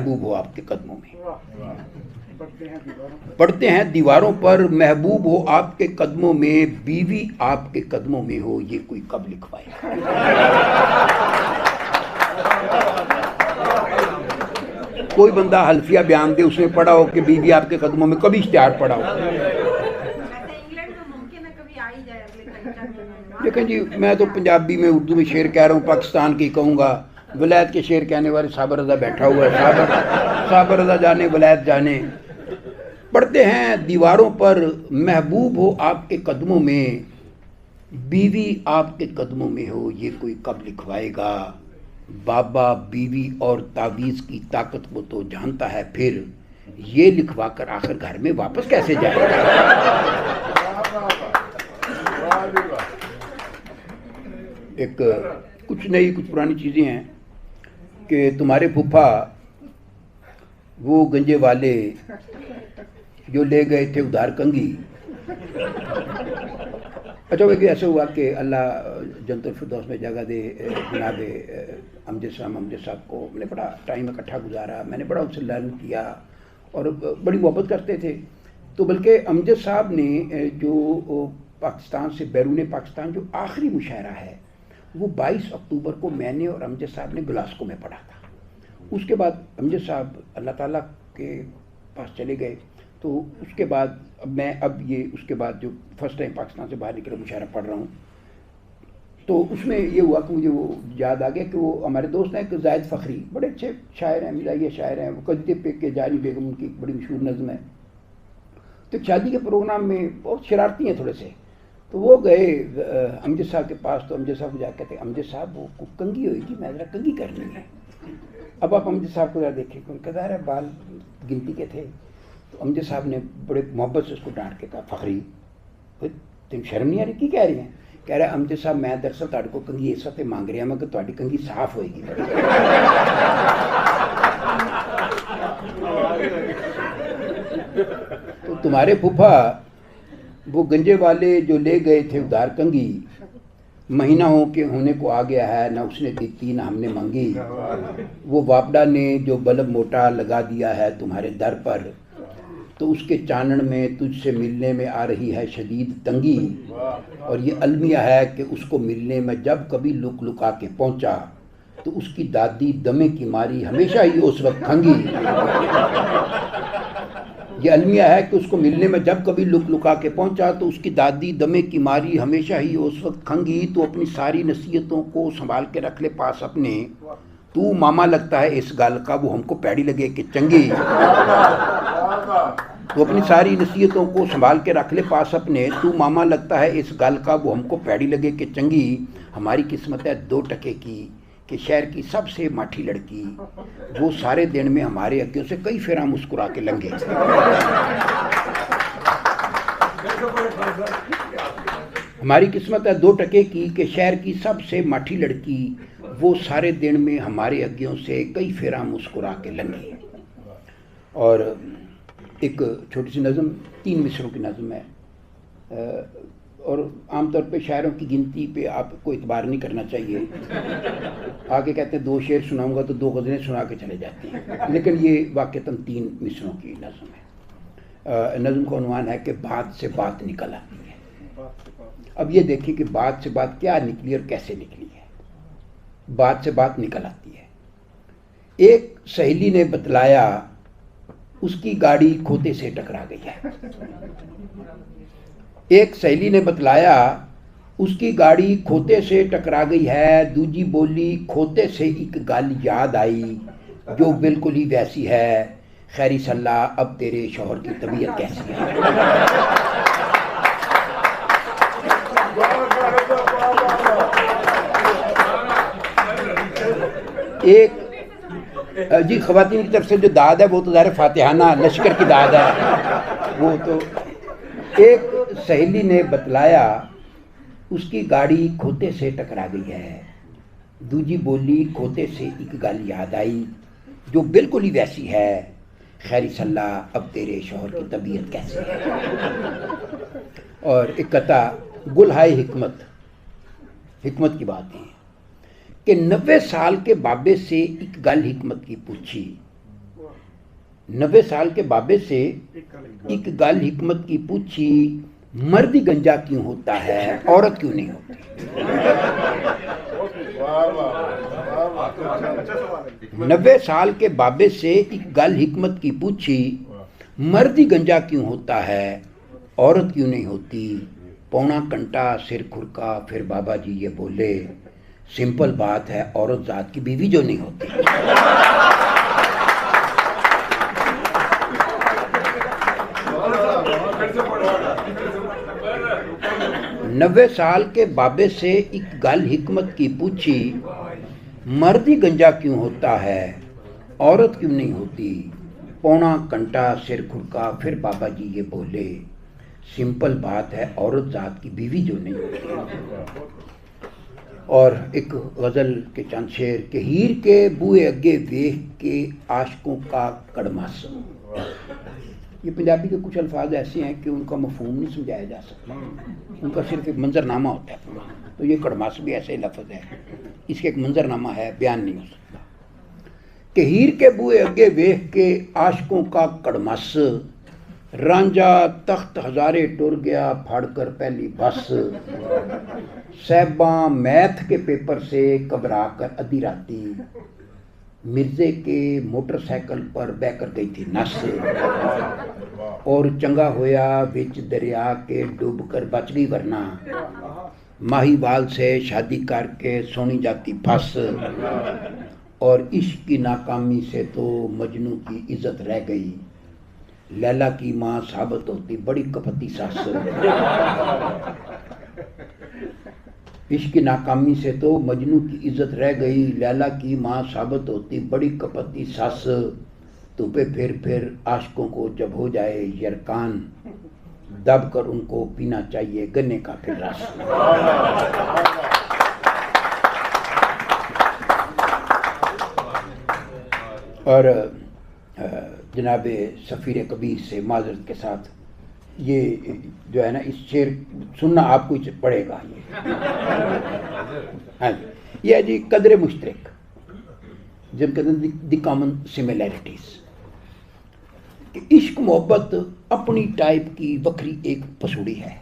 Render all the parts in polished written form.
महबूब हो आपके कदमों में, पढ़ते हैं दीवारों पर महबूब हो आपके कदमों में, बीवी आपके कदमों में हो, ये कोई कब लिखवाएगा। कोई बंदा हल्फिया बयान दे उसने पढ़ा हो कि बीवी आपके कदमों में, कभी इश्तिहार पढ़ा हो। देखें जी, मैं तो पंजाबी में उर्दू में शेर कह रहा हूँ, पाकिस्तान की कहूँगा, वलायत के शेर कहने वाले साबर रज़ा बैठा हुआ है, साबर रज़ा जाने वलायत जाने। पढ़ते हैं दीवारों पर महबूब हो आपके कदमों में, बीवी आपके कदमों में हो, ये कोई कब लिखवाएगा। बाबा बीवी और तावीज़ की ताकत को तो जानता है, फिर ये लिखवा कर आखिर घर में वापस कैसे जाएगा। एक कुछ नई कुछ पुरानी चीज़ें हैं कि तुम्हारे फूफा वो गंजे वाले जो ले गए थे उधार कंगी। अच्छा वो ऐसे हुआ कि अल्लाह जन्नतुल फिरदौस में जगह दे जनाब अमजद साहब को, मैंने बड़ा टाइम इकट्ठा गुजारा, मैंने बड़ा उनसे लर्न किया और बड़ी मोहब्बत करते थे। तो बल्कि अमजद साहब ने जो पाकिस्तान से बैरून पाकिस्तान जो आखिरी मुशायरा है वो 22 अक्टूबर को मैंने और अमजद साहब ने ग्लास्को में पढ़ा था। उसके बाद अमजद साहब अल्लाह ताला के पास चले गए, तो उसके बाद उसके बाद जो फर्स्ट टाइम पाकिस्तान से बाहर निकले मुशायरा पढ़ रहा हूँ, तो उसमें ये हुआ कि मुझे वो याद आ गया कि वो हमारे दोस्त हैं, एक जायद फ़खरी, बड़े अच्छे शायर हैं, मिजाइया शायर हैं, वो कजदे पे के जानी बेगम उनकी बड़ी मशहूर नज़्म है। तो शादी के प्रोग्राम में बहुत शरारती हैं थोड़े से, तो वो गए अमजद साहब के पास, तो अमजद साहब जा कहते अमजद साहब वो कंगी होगी, मैं ज़रा कंगी करनी है। अब आप अमजद साहब को ज़रा देखें, उनका ज़ाहिर है बाल गिनती के थे, तो अमजद साहब ने बड़े मोहब्बत से उसको डांट के कहा, फ़खरी तुम शर्म नहीं आ रही, की कह रही हैं। कह रहा अमजद साहब मैं दरअसल तुहाडे को कंगी इस वक्त मांग रहा मैं कि तुहाडी कंगी साफ होएगी। तो तुम्हारे फूफा वो गंजे वाले जो ले गए थे उधार कंगी, महीना होने को आ गया है, ना उसने दी ना हमने मांगी। वो वापडा ने जो बल्ब मोटा लगा दिया है तुम्हारे दर पर, तो उसके चानन में तुझसे मिलने में आ रही है शदीद तंगी। और ये अलमिया है कि उसको मिलने में जब कभी लुक लुका के पहुंचा, तो उसकी दादी दमे की मारी हमेशा ही उस वक्त खंगी। ये अलमिया है कि उसको मिलने में जब कभी लुक लुका के पहुंचा, तो उसकी दादी दमे की मारी हमेशा ही उस वक्त खंगी। तो अपनी सारी नसीहतों को संभाल के रख ले पास अपने, तू मामा लगता है इस गाल का, वो हमको पैड़ी लगे कि चंगी। तो अपनी सारी नसीहतों को संभाल के रख ले पास अपने, तू मामा लगता है इस गाल का, वो हमको पैड़ी लगे कि चंगी। हमारी किस्मत है 2 टके की कि शहर की सबसे माठी लड़की, वो सारे दिन में हमारे अग्गियों से कई फेरा मुस्कुरा के लंघे। हमारी किस्मत है 2 टके की कि शहर की सबसे माठी लड़की, वो सारे दिन में हमारे अग्गियों से कई फेरा मुस्कुरा के लंघे। और एक छोटी सी नज़म 3 मिसरों की नज़म है, और आमतौर पे शायरों की गिनती पे आपको इतबार नहीं करना चाहिए। आगे कहते हैं 2 शेर सुनाऊंगा तो 2 गज़लें सुना के चले जाते हैं, लेकिन ये वाक़तन 3 मिसरों की नज़म है। नज़म का उन्वान है कि बात से बात निकल आती है। अब ये देखिए कि बात से बात क्या निकली और कैसे निकली है। बात से बात निकल आती है। एक सहेली ने बतलाया उसकी गाड़ी खोते से टकरा गई है। एक सहेली ने बतलाया उसकी गाड़ी खोते से टकरा गई है। दूजी बोली खोते से एक गल याद आई, जो बिल्कुल ही वैसी है, खैरी सल्ला अब तेरे शौहर की तबीयत कैसी है। एक जी ख़वातीन की तरफ से जो दाद है वो तो ज़ाहिर फातिहाना लश्कर की दाद है। वो तो एक सहेली ने बतलाया उसकी गाड़ी खोते से टकरा गई है। दूजी बोली खोते से एक गल याद आई, जो बिल्कुल ही वैसी है, खैरी सल्ला अब तेरे शौहर की तबीयत कैसी है। और एक कथा गुलहाय हिकमत की बात है कि 90 साल के बाबे से एक गल हिकमत की पूछी, 90 साल के बाबे से एक गल हिकमत की पूछी, मर्द ही गंजा क्यों होता है, औरत क्यों नहीं होती। 90 साल के बाबे से एक गल हिकमत की पूछी, मर्द ही गंजा क्यों होता है, औरत क्यों नहीं होती। पौना घंटा सिर खुरका, फिर बाबा जी ये बोले, सिंपल बात है, औरत जात की बीवी जो नहीं होती। 90 साल के बाबे से एक गल हिकमत की पूछी, मर्द ही गंजा क्यों होता है, औरत क्यों नहीं होती। पौना घंटा सिर खुरका, फिर बाबा जी ये बोले, सिंपल बात है, औरत जात की बीवी जो नहीं होती। और एक गज़ल के चंद शेर के, हीर के बूए अगे वेख के आशकों का कड़मास। ये पंजाबी के कुछ अल्फाज ऐसे हैं कि उनका मफहूम नहीं समझाया जा सकता, उनका सिर्फ एक मंजरनामा होता है। तो ये कड़मास भी ऐसे ही लफ्ज़ है, इसके एक मंजरनामा है, बयान नहीं हो सकता। कि हीर के बूए अगे वेख के आशकों का कड़मास, रांझा तख्त हजारे टुर गया फाड़कर पहली बस। साहबा मैथ के पेपर से घबरा कर अधी राती, मिर्जे के मोटरसाइकिल पर बहकर गई थी नस। और चंगा होया बिच दरिया के डूब कर बच गई, वरना माहीवाल से शादी करके सोनी जाती फंस। और इश्क की नाकामी से तो मजनू की इज्जत रह गई, लैला की माँ साबित होती बड़ी कपटी सास। इश्क की नाकामी से तो मजनू की इज्जत रह गई, लैला की माँ साबित होती बड़ी कपटी सास। तुपे फिर आशिकों को जब हो जाए यरकान, दब कर उनको पीना चाहिए गन्ने का फिर रस। और जनाब सफ़ीर कबीर से माजरत के साथ, ये जो है ना, इस शेर सुनना आपको पड़ेगा। ये हाँ जी, ये है जी कदर मुश्तरक, जिनके द कॉमन सिमिलैरिटीज। इश्क मोहब्बत अपनी टाइप की वक्री एक पसूड़ी है।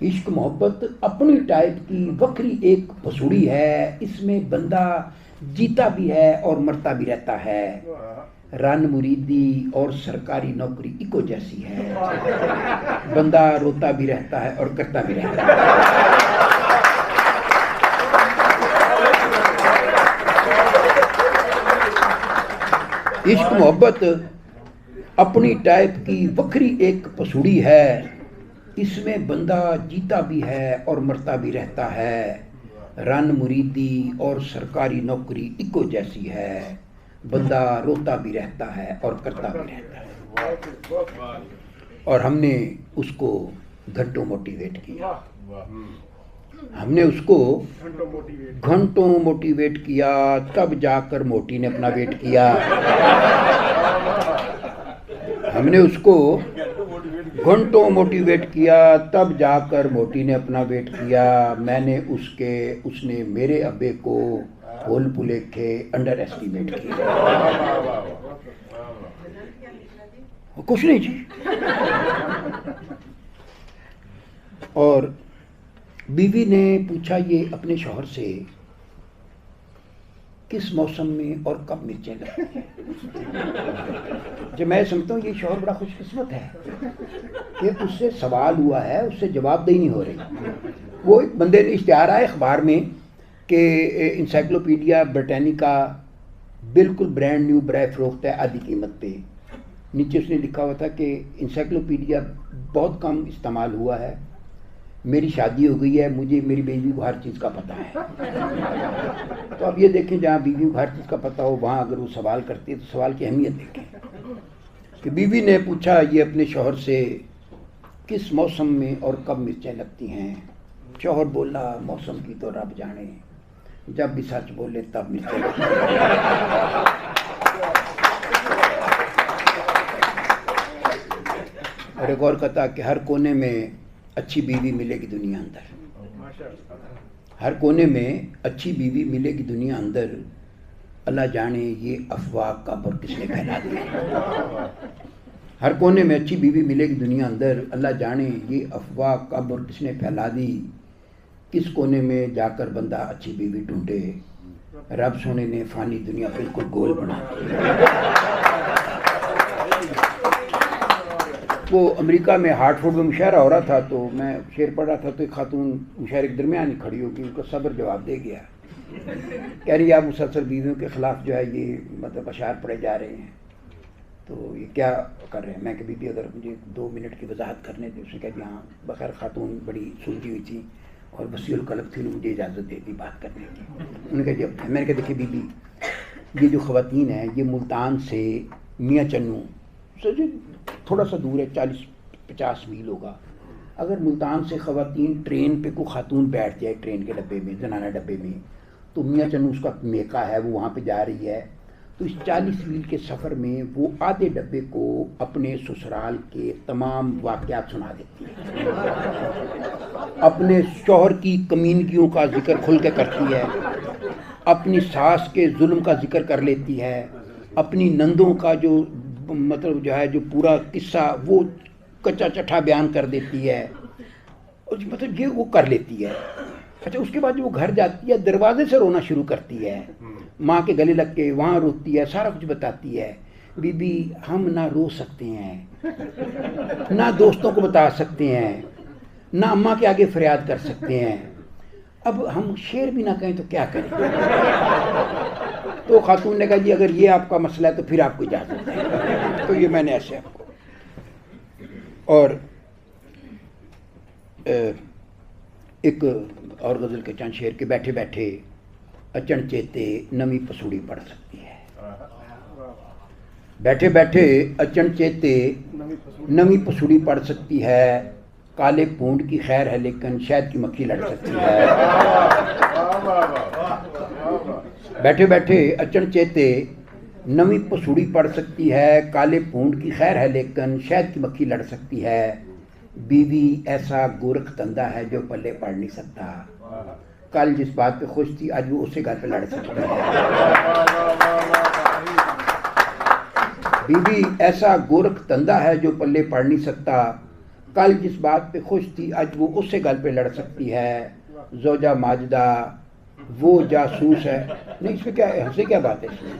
इश्क मोहब्बत अपनी टाइप की वक्री एक पसूड़ी है, इसमें बंदा जीता भी है और मरता भी रहता है। रन मुरीदी और सरकारी नौकरी इको जैसी है, बंदा रोता भी रहता है और करता भी रहता है। इश्क मोहब्बत अपनी टाइप की वक्री एक पसूड़ी है, इसमें बंदा जीता भी है और मरता भी रहता है। रन मुरीदी और सरकारी नौकरी इको जैसी है, बंदा रोता भी रहता है और करता भी रहता है। और हमने उसको घंटों मोटिवेट किया, हमने उसको घंटों मोटिवेट किया, तब जाकर मोटी ने अपना वेट किया। हमने उसको घंटों मोटिवेट किया, तब जाकर मोटी ने अपना वेट किया। मैंने उसने मेरे अब्बे को फूल पुलेखे अंडर एस्टिमेट किया। कुछ नहीं जी। और बीवी ने पूछा ये अपने शौहर से, किस मौसम में और कब मिर्चें लगती हैं। जब मैं समझता हूँ ये शौहर बड़ा खुशकिस्मत है कि उससे सवाल हुआ है, उससे जवाबदेही नहीं हो रही। वो एक बंदे ने इश्तिहार आया अखबार में कि इंसाइक्लोपीडिया ब्रिटानिका बिल्कुल ब्रांड न्यू बराए फरोख्त है आधी कीमत पे। नीचे उसने लिखा हुआ था कि इंसाइक्लोपीडिया बहुत कम इस्तेमाल हुआ है, मेरी शादी हो गई है, मुझे मेरी बीवी को हर चीज़ का पता है। तो अब ये देखें, जहाँ बीवी को हर चीज़ का पता हो वहाँ अगर वो सवाल करती है तो सवाल की अहमियत देखें। कि बीवी ने पूछा ये अपने शौहर से, किस मौसम में और कब मिर्चें लगती हैं। शौहर बोला, मौसम की तो रब जाने, जब भी सच बोले तब मिर्चें लगती हैं। और एक और कथा कि हर कोने में अच्छी बीवी मिलेगी दुनिया अंदर, हर कोने में अच्छी बीवी मिलेगी दुनिया अंदर, अल्लाह जाने ये अफवाह कब और किसने फैला दी। हर कोने में अच्छी बीवी मिलेगी दुनिया अंदर, अल्लाह जाने ये अफवाह कब और किसने फैला दी। किस कोने में जाकर बंदा अच्छी बीवी ढूंढे, रब सोने ने फानी दुनिया बिल्कुल गोल बना दी। वो अमेरिका में हार्टफोर्ड में मुशायरा हो रहा था, तो मैं शेर पढ़ रहा था, तो एक खातून मुशायरे के दरमियान ही खड़ी होगी, उनका सब्र जवाब दे गया। कह रही आप मुसलसल बीवियों के ख़िलाफ़ जो है ये मतलब अशार पढ़े जा रहे हैं, तो ये क्या कर रहे हैं। मैं कि बीबी अगर मुझे 2 मिनट की वजाहत करने दी। उसने कहा कि हाँ, बखैर खातून बड़ी सुलझी हुई थी और वसीउल कल्ब थी, मुझे इजाज़त दे दी बात करने की। उन्होंने कहा जी अब मैंने कहा देखिए बीबी, ये जो ख़वातीन हैं ये मुल्तान से मियाँ चन्नू सोचिए थोड़ा सा दूर है, 40-50 मील होगा। अगर मुल्तान से ख़वातीन ट्रेन पे कोई खातून बैठ जाए ट्रेन के डब्बे में, जनाना डब्बे में, तो मियाँ चन्नू उसका मेका है, वो वहाँ पे जा रही है, तो इस 40 मील के सफ़र में वो आधे डब्बे को अपने ससुराल के तमाम वाक़यात सुना देती है। अपने शौहर की कमीनगियों का जिक्र खुल के करती है, अपनी सास के जुल्म का जिक्र कर लेती है, अपनी नंदों का जो मतलब जो है जो पूरा किस्सा वो कच्चा चट्ठा बयान कर देती है, और मतलब ये वो कर लेती है। अच्छा, उसके बाद जो वो घर जाती है दरवाजे से रोना शुरू करती है, माँ के गले लग के वहाँ रोती है, सारा कुछ बताती है। बीबी हम ना रो सकते हैं, ना दोस्तों को बता सकते हैं, ना अम्मा के आगे फरियाद कर सकते हैं, अब हम शेर भी ना कहें तो क्या करें। तो खातून ने कहा जी अगर ये आपका मसला है तो फिर आपको इजाज़त है। तो ये मैंने ऐसे आपको और एक और गज़ल के चंद शेर के बैठे बैठे अचन चेते नवी पसूड़ी पड़ सकती है। बैठे बैठे अचन चेते नवी पसूड़ी पड़ सकती है, काले पूंड की खैर है लेकिन शहद की मक्खी लड़ सकती है। बैठे बैठे अचन चेते नवी पसूड़ी पड़ सकती है, काले पूंड की खैर है लेकिन शहद की मक्खी लड़ सकती है। बीवी ऐसा गोरख धंधा है जो पल्ले पड़ नहीं सकता, कल जिस बात पे खुश थी आज वो उसी घर पे लड़ सकती है। बीवी ऐसा गोरख धंधा है जो पल्ले पड़ नहीं सकता, कल जिस बात पे खुश थी आज वो उससे गल पे लड़ सकती है। जोजा माजदा वो जासूस है। नहीं इसमें क्या है, हंसे क्या बात है इसमें।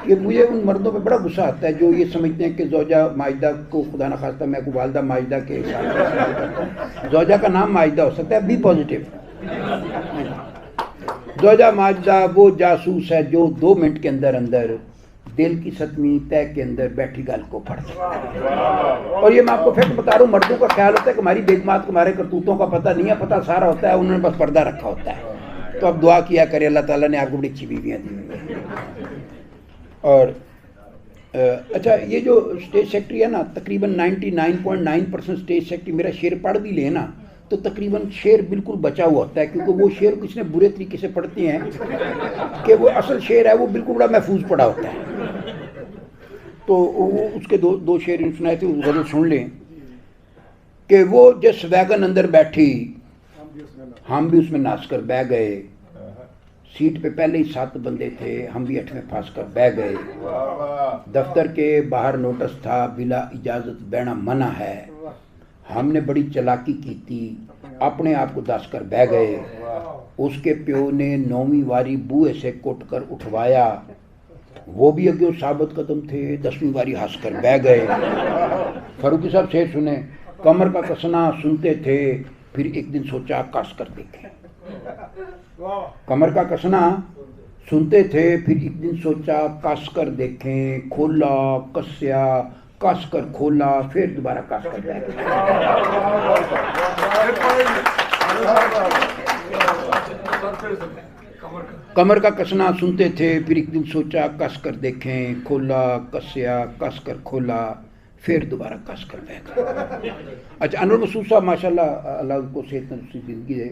ये मुझे उन मर्दों पे बड़ा गुस्सा आता है जो ये समझते हैं कि जोजा माजदा को खुदा न खास्ता मैं को वालदा माजदा के साथ, जोजा का नाम माजदा हो सकता है, बी पॉजिटिव। जोजा माजदा वो जासूस है जो 2 मिनट के अंदर अंदर दिल की सतमी तय के अंदर बैठी गल को पढ़ सकता है। और ये मैं आपको फिर बता रहा हूँ, मर्दों का ख्याल होता है कि हमारी बेगमात को हमारे करतूतों का पता नहीं है, पता सारा होता है, उन्होंने बस पर्दा रखा होता है। तो अब दुआ किया करे अल्लाह ताला ने आपको बड़ी अच्छी बीवियाँ दी। और अच्छा, ये जो स्टेज सेक्रेटरी है ना, तकरीबन 99.9% स्टेज सेक्रेटरी मेरा शेर पढ़ भी ले ना तो तकरीबन शेर बिल्कुल बचा हुआ होता है, क्योंकि वो शेर किसने बुरे तरीके से पढ़ते हैं कि वो असल शेर है वो बिल्कुल बड़ा महफूज पड़ा होता है। तो वो उसके दो शेर इन सुनाए थे, गज़ल सुन लें कि वो जिस वैगन अंदर बैठी हम भी उसमें नाच कर बह गए, सीट पे पहले ही 7 बंदे थे, हम भी 8वें फांस कर बह गए। दफ्तर के बाहर नोटिस था बिला इजाज़त बहना मना है, हमने बड़ी चालाकी की थी, अपने आप को दस कर बह गए। उसके प्यो ने 9वीं वारी बुए से कुट कर उठवाया, वो भी अगे साबित कदम थे, 10वीं वारी हंस कर बह गए। फारूकी साहब शेर सुने, कमर का कसना सुनते थे फिर एक दिन सोचा कस कर देखें। कमर का कसना सुनते थे फिर एक दिन सोचा कस कर देखें, खोला कसया कस कर खोला फिर दोबारा कस कर बैठा। कमर का कसना सुनते थे फिर एक दिन सोचा कस कर देखें, खोला कसया कस कर खोला फिर दोबारा कस कर बैठा। अच्छा, अनवर मसूद साहब माशाल्लाह अल्लाह उनको सेहत ज़िंदगी है,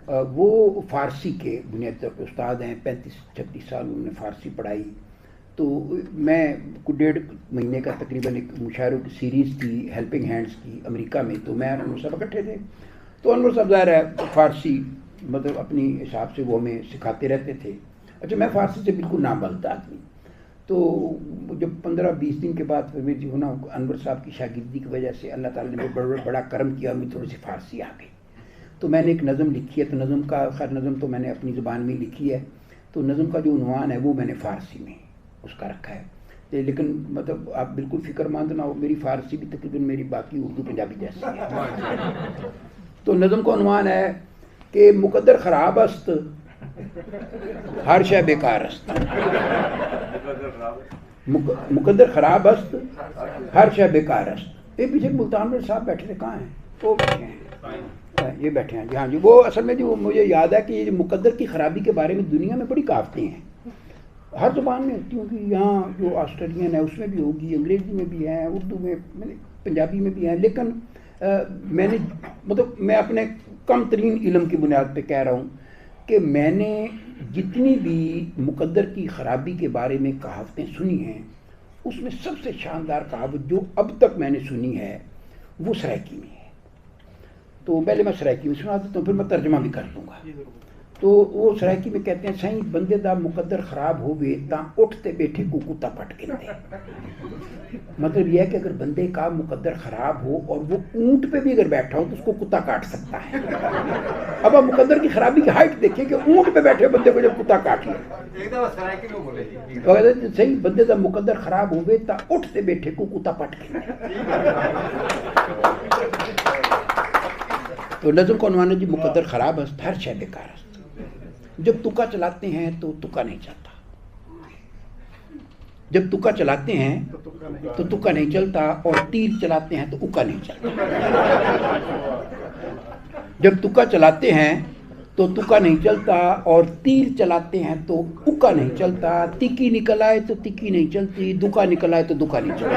वो फ़ारसी के बुनियादी तौर पर उस्ताद हैं, 35-36 साल उन्होंने फ़ारसी पढ़ाई। तो मैं कुछ 1.5 महीने का तकरीबन एक मुशायरों की सीरीज़ थी हेल्पिंग हैंड्स की अमेरिका में, तो मैं अनवर साहब इकट्ठे थे। तो अनवर साहब ज़ाहिर है फ़ारसी मतलब अपनी हिसाब से वो हमें सिखाते रहते थे। अच्छा, मैं फ़ारसी से बिल्कुल नाबलद आदमी। तो जब 15-20 दिन के बाद फिर मेरी होना अनवर साहब की शागिर्दी की वजह से अल्लाह ताला ने बड़ा करम किया, मुझे थोड़ी सी फ़ारसी आ गई। तो मैंने एक नज़म लिखी है, तो नज़म का खैर नज़म तो मैंने अपनी ज़ुबान में लिखी है, तो नज़म का जो उन्वान है वो मैंने फ़ारसी में उसका रखा है। लेकिन मतलब आप बिल्कुल फ़िक्रमंद ना हो, मेरी फ़ारसी भी तकरीबन मेरी बाकी उर्दू पंजाबी जैसी है। तो नज़म का उन्वान है कि मुकद्दर ख़राब अस्त हर शय बेकार अस्त, मुकद्दर ख़राब अस्त हर शय बेकार अस्त। ये पीछे मुल्तान में साहब बैठे थे, कहाँ हैं वो? बैठे हैं, ये बैठे हैं जी। हाँ जी, वो असल में जो मुझे याद है कि ये मुकद्दर की ख़राबी के बारे में दुनिया में बड़ी कहावतें हैं, हर ज़ुबान में होती होंगी। यहाँ जो ऑस्ट्रेलियन है उसमें भी होगी, अंग्रेज़ी में भी है, उर्दू में, पंजाबी में भी है। लेकिन मैंने मतलब मैं अपने कम तरीन इल्म की बुनियाद पे कह रहा हूँ कि मैंने जितनी भी मुकद्दर की ख़राबी के बारे में कहावतें सुनी हैं, उसमें सबसे शानदार कहावत जो अब तक मैंने सुनी है वो सराइकी में है। तो पहले मैं सराइकी में सुना देता हूँ, फिर मैं तर्जमा भी कर दूँगा। तो वो सराइकी में कहते हैं, सही बंदे दा मुकद्दर ख़राब होवे तां उठते बैठे को कुत्ता पट कहते। मतलब यह है कि अगर बंदे का मुकद्दर ख़राब हो और वो ऊँट पे भी अगर बैठा हो तो उसको कुत्ता काट सकता है। अब आप मुकद्दर की खराबी की हाइट देखें कि ऊँट पे बैठे बंदे को जब कुत्ता काट लिया, तो सही बंदे दा मुकद्दर ख़राब होवे तां उठते बैठे को कुत्ता पट कहते। तो नज़म का उन्वान है जी, मुकद्दर ख़राब है हर शय बेकार है। जब तुक्का चलाते हैं तो तुक्का नहीं चलता, जब तुक्का चलाते हैं तो तुक्का नहीं चलता, और तीर चलाते हैं तो उक्का नहीं चलता। जब तुक्का चलाते हैं तो तुक्का नहीं चलता, और तीर चलाते हैं तो उक्का नहीं चलता। तिक्की निकल आए तो तिक्की नहीं चलती, दुक्का निकल आए तो दुक्का नहीं चलता।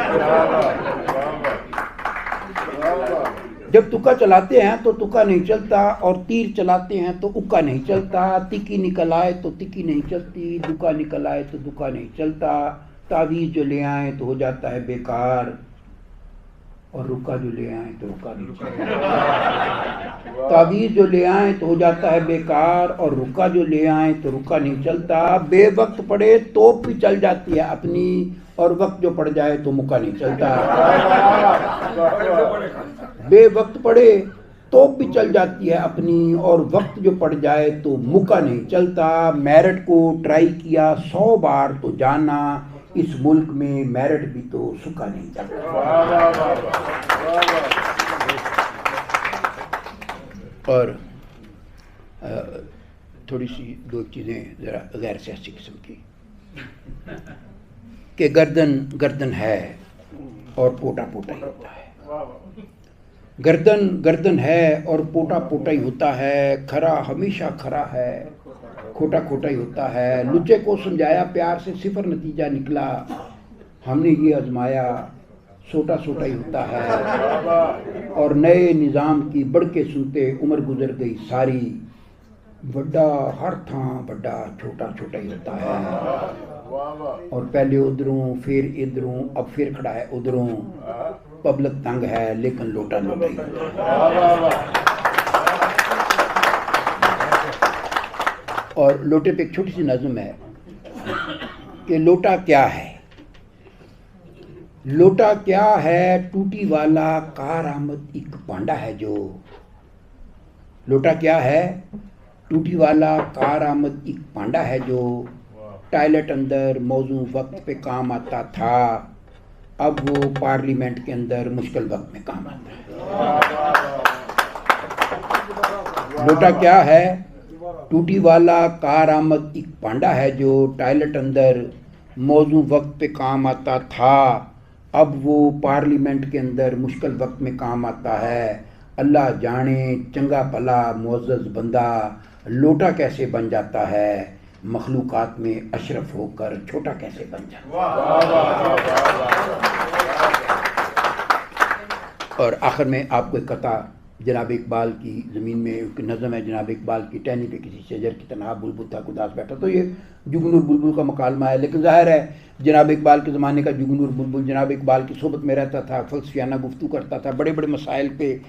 जब तुक्का चलाते हैं तो तुक्का नहीं चलता, और तीर चलाते हैं तो उक्का नहीं चलता। तिक्की निकल आए तो तिक्की नहीं चलती, दुक्का निकल आए तो दुक्का नहीं चलता। तावीज़ जो ले आए तो हो जाता है बेकार, और रुका जो ले आए तो रुका नहीं चलता। तावीज़ जो ले आए तो हो जाता है बेकार, और रुका जो ले आए तो रुका नहीं चलता। बेवक्त पड़े तो भी चल जाती है अपनी, और वक्त जो पड़ जाए तो मुक्का नहीं चलता। बेवक्त पड़े तो भी चल जाती है अपनी, और वक्त जो पड़ जाए तो मुक्का नहीं चलता। मेरिट को ट्राई किया 100 बार तो जाना, इस मुल्क में मेरिट भी तो सुखा नहीं चलता। और थोड़ी सी दो चीज़ें ज़रा गैर सियासी किस्म की, कि गर्दन गर्दन है और पोटा पोटा ही होता है। गर्दन गर्दन है और पोटा पोटा ही होता है। खरा हमेशा खरा है, खोटा खोटा ही होता है। लुच्चे को समझाया प्यार से, सिफर नतीजा निकला। हमने ये आजमाया, सोटा सोटा ही होता है। और नए निज़ाम की बढ़ के सुनते उम्र गुजर गई सारी। बड़ा हर था बड़ा, छोटा छोटा ही होता है। और पहले उधरों फिर इधरों, अब फिर खड़ा है उधरों। पब्लिक तंग है लेकिन लोटा लोटा ही होता है। और लोटे पे एक छोटी सी नज़म है कि लोटा क्या है, लोटा क्या है, टूटी वाला कार आमद एक पांडा है जो। लोटा क्या है, टूटी वाला कार आमद एक पांडा है जो। टॉयलेट अंदर मौजू वक्त पे काम आता था, अब वो पार्लियामेंट के अंदर मुश्किल वक्त में काम आता है। लोटा क्या है, टूटी वाला कार आमद एक पांडा है जो। टॉयलेट अंदर मौजू वक्त पे काम आता था, अब वो पार्लियामेंट के अंदर मुश्किल वक्त में काम आता है। अल्लाह जाने चंगा भला मुअज़्ज़ज़ बंदा लोटा कैसे बन जाता है, मखलूकात में अशरफ होकर छोटा कैसे बन जाता है। और आखिर में आपको एक कथा जनाब इकबाल की ज़मीन में एक नज़म है, जनाब इकबाल की टहनी पे किसी शजर की तनहा बुलबुल था उदास बैठा। तो ये जुगनूर बुलबुल का मकालमा है, लेकिन ज़ाहिर है जनाब इकबाल के ज़माने का जुगनूर बुलबुल जनाब इकबाल की सोबत में रहता था, फ़लसफियाना गुफ्तगू करता था, बड़े बड़े मसाइल पे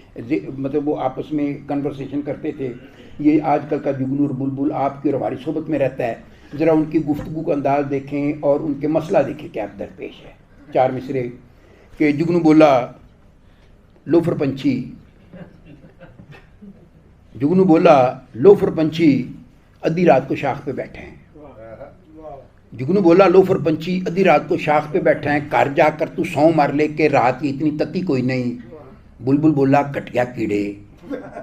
मतलब वो आपस में कन्वर्सेशन करते थे। ये आजकल का जुगनूर बुलबुल आपकी और हमारी सोबत में रहता है। ज़रा उनकी गुफ्तगू का अंदाज देखें और उनके मसला देखें क्या दरपेश है। 4 मिसरे कि जुगनू बोला लोफर पंछी, जुगनू बोला लोफर पंछी आधी रात को शाख पे बैठे हैं। जुगनू बोला लोफर पंछी आधी रात को शाख पे बैठे हैं, घर जाकर तू सौ मार ले के रात की इतनी तती कोई नहीं। बुलबुल बोला कटिया कीड़े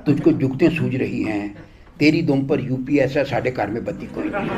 तुझको जुगतें सूझ रही हैं, तेरी दुम पर यूपीएस है, साढ़े घर में बत्ती कोई नहीं।